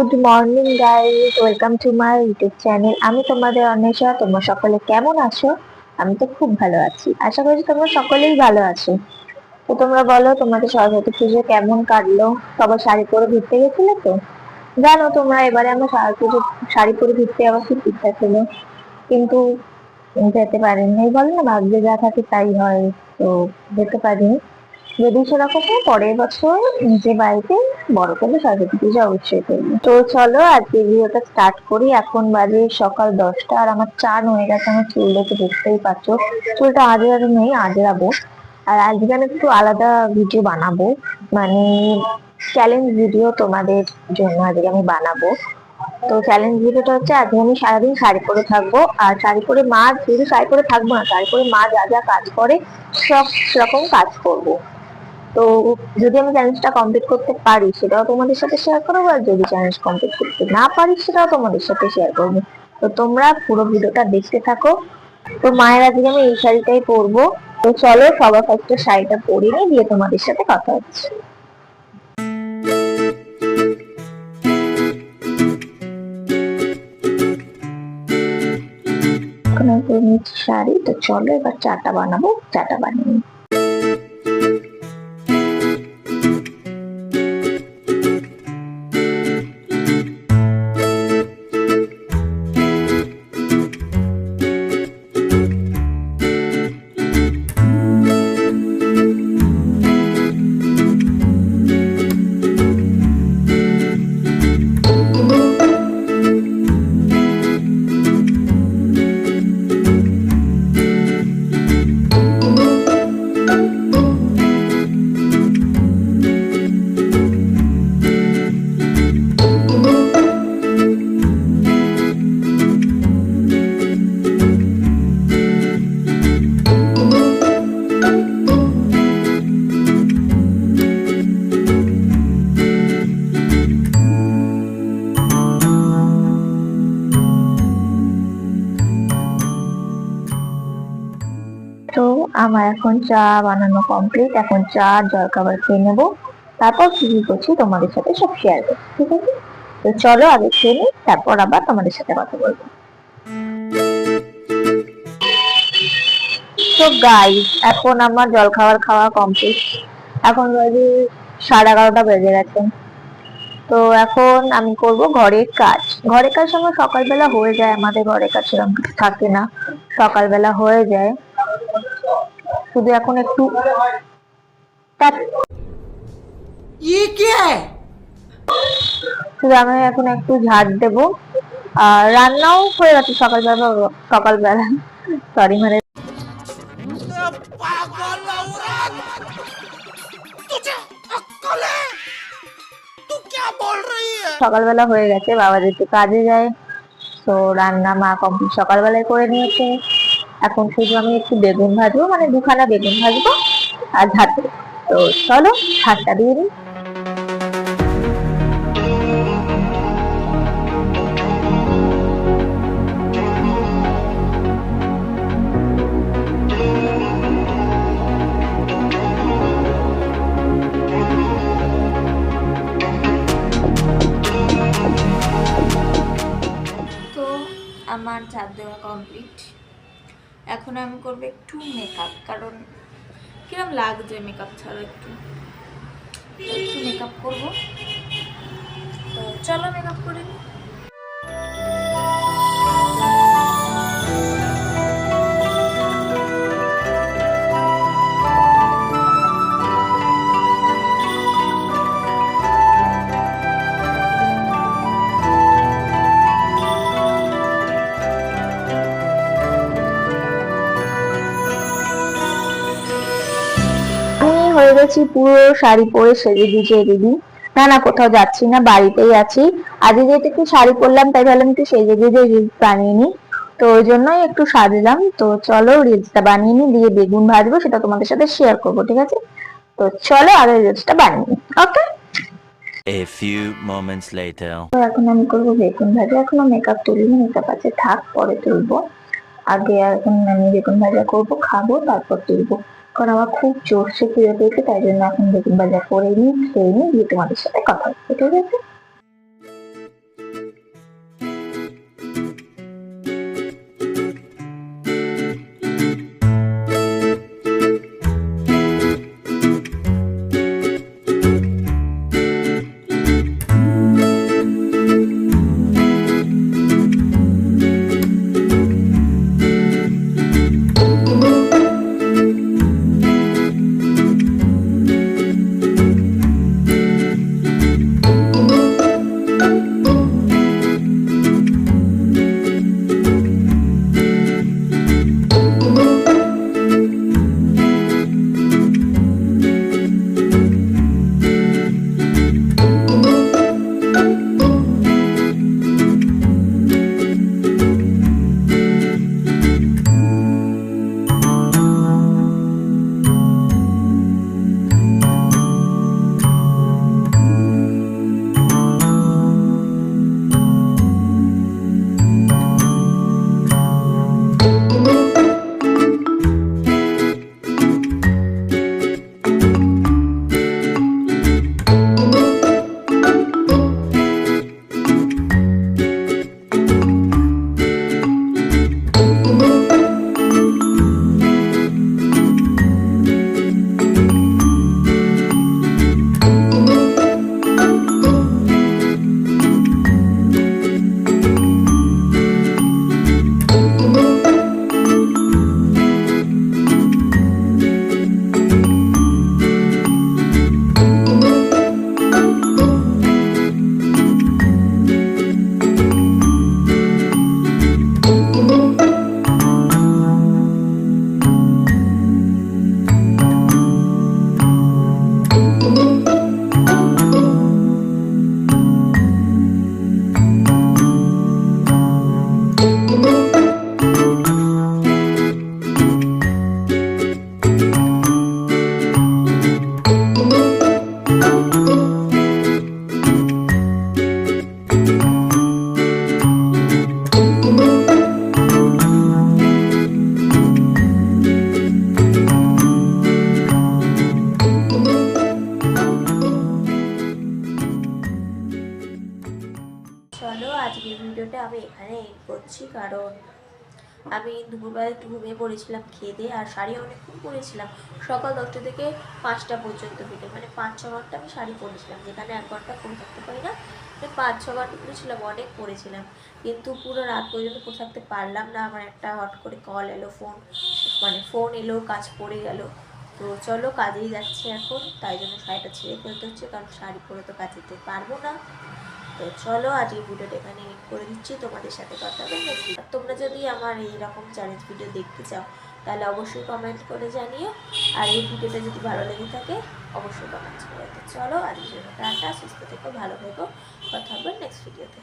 Good morning guys, welcome to my YouTube channel. আমি তোমাদের অন্বেষা। তোমরা সকলে কেমন আছো? আমি তো খুব ভালো আছি, আশা করছি তোমরা সকলেই ভালো আছো। তো তোমরা বলো, তোমাদের সরস্বতী পুজো কেমন কাটলো? সবাই শাড়ি পরে ঘুরতে গেছিলে তো? জানো তোমরা, এবারে আমরা শাড়ি পরে ঘুরতে যাওয়ার খুব ইচ্ছা ছিল, কিন্তু যেতে পারিনি। বলে না, ভাগ্যে যা থাকে তাই হয়। তো যেতে পারিনি। যদি সেরকম হয়, পরের বছর নিজে বাড়িতে বড় করে সরস্বতী পুজো অবশ্যই করবো। তো চলো আজকে ভিডিওটা স্টার্ট করি। এখন বাজে সকাল 10টা, আর আমার চান হয়ে গেছে। আমার চুল দেখে দেখতেই পাচ্ছ, চুলটা আজরানো নেই, আজরাবো। আর আজকে আমি একটু আলাদা ভিডিও বানাবো, মানে চ্যালেঞ্জ ভিডিও তোমাদের জন্য আজকে আমি বানাবো। তো চ্যালেঞ্জ ভিডিওটা হচ্ছে, আজকে আমি সারাদিন শাড়ি পরে থাকবো। আর শাড়ি পরে মা, শুধু শাড়ি পরে থাকবো না, শাড়ি পরে মা যা যা কাজ করে সব রকম কাজ করবো। তো যদি আমি চ্যালেঞ্জটা কমপ্লিট করতে পারি সেটাও তোমাদের সাথে শেয়ার করবো, আর যদি চ্যালেঞ্জ কমপ্লিট করতে না পারি সেটাও তোমাদের সাথে শেয়ার করবো। তো তোমরা পুরো ভিডিওটা দেখতে থাকো। তো মায়ের আজকে আমি এই শাড়িটাই পরবো। তো চলো সবার ফার্স্টে শাড়িটা পরে নিয়ে দিয়ে তোমাদের সাথে কথা হচ্ছে। এখন আমি পরে নিচ্ছি শাড়ি। তো চলো এবার চাটা বানাবো, চাটা বানিয়ে নিই। তো আমার এখন চা বানানো কমপ্লিট। এখন চা জলখাবার খেয়ে নেবো, তারপর কি কি করছি তোমাদের সাথে সব শেয়ার করছি, ঠিক আছে? তো চলো আগে খেয়ে নিই, তারপর আবার তোমাদের সাথে কথা বলবো। তো গাইস, এখন আমার জলখাবার খাওয়া কমপ্লিট। এখন বাজে 11:30 বেজে গেছে। তো এখন আমি করব ঘরের কাজ। ঘরের কাজ আমার সকালবেলা হয়ে যায়, আমাদের ঘরের কাজ সেরকম কিছু থাকে না, সকালবেলা হয়ে যায়। শুধু এখন একটু শুধু আমি এখন একটু ঝাড় দেবো। আর রান্নাও হয়ে গেছে সকালবেলা। সকালবেলা সরি, মানে সকালবেলা হয়ে গেছে, বাবা যেহেতু কাজে যায়, তো রান্না মা কমপ্লিট সকালবেলায় করে নিয়েছে। এখন শুধু আমি একটু বেগুন ভাজবো, মানে 2খানা বেগুন ভাজবো আর ঝাড় দেবো। তো চলো ঝাড়টা দিয়ে দিই। আমার ঝাড় দেওয়া কমপ্লিট। এখন আমি করবো একটু মেকআপ, কারণ কিরম লাগছে মেকআপ ছাড়া, একটু মেকআপ করবো। তো চলো মেকআপ করে নিই। হয়ে গেছি পুরো শাড়ি পরে সেজে গুজে রেডি। না না, কোথাও যাচ্ছি না, বাড়িতেই আছি। আজকে যেহেতু একটু শাড়ি পরলাম, তাই ভাবলাম একটু সেজে গুজে রিলস বানিয়ে নিই। তো ওই জন্যই একটু সাজলাম। তো চলো রিলসটা বানিয়ে নিই, দিয়ে বেগুন ভাজবো, সেটা তোমাদের সাথে শেয়ার করবো, ঠিক আছে? তো চলো আগে রিলসটা বানিয়ে নিই, ওকে? A few moments later. তো এখন আমি করবো বেগুন ভাজা। এখনো মেকআপ তুলিনি, মেকআপ আছে, থাক পরে তুলবো। আগে এখন আমি বেগুন ভাজা করবো, খাবো, তারপর তুলবো। কারণ আমার খুব জোরসে খিদে পেয়েছে, তাই জন্য এখন বেগুন ভাজা করে নিই, খেয়ে নিই, দিয়ে তোমাদের সাথে কথা হচ্ছে, ঠিক আছে? আমি দুপুরবেলা একটু ঘুমিয়ে পড়েছিলাম খেয়ে দিয়ে, আর শাড়ি অনেকক্ষণ পরেছিলাম, সকাল 10টা থেকে 5টা পর্যন্ত বিকেল, মানে 5-6 ঘন্টা আমি শাড়ি পরেছিলাম, যেখানে 1 ঘন্টা পরে থাকতে পারি না, আমি 5-6 ঘন্টা পরেছিলাম, অনেক পরেছিলাম। কিন্তু পুরো রাত পর্যন্ত পরে থাকতে পারলাম না, আমার একটা হট করে কল এলো, ফোন এলো, কাজ পড়ে গেল। তো চলো, কাজেই যাচ্ছে এখন, তাই জন্য শাড়িটা ছেড়ে ফেলতে হচ্ছে, কারণ শাড়ি পরে তো কাজ যেতে পারবো না। তো চলো, আজকে ভিডিওটা এখানে এন্ড করে দিচ্ছি, তোমাদের সাথে কথা হবে নেক্সট। তোমরা যদি আমার এইরকম চ্যালেঞ্জ ভিডিও দেখতে চাও তাহলে অবশ্যই কমেন্ট করে জানিও, আর এই ভিডিওটা যদি ভালো লেগে থাকে অবশ্যই কমেন্ট করে। তো চলো, আজকের জন্য টাটা, সুস্থ থেকো, ভালো থেকো, কথা হবে নেক্সট ভিডিওতে।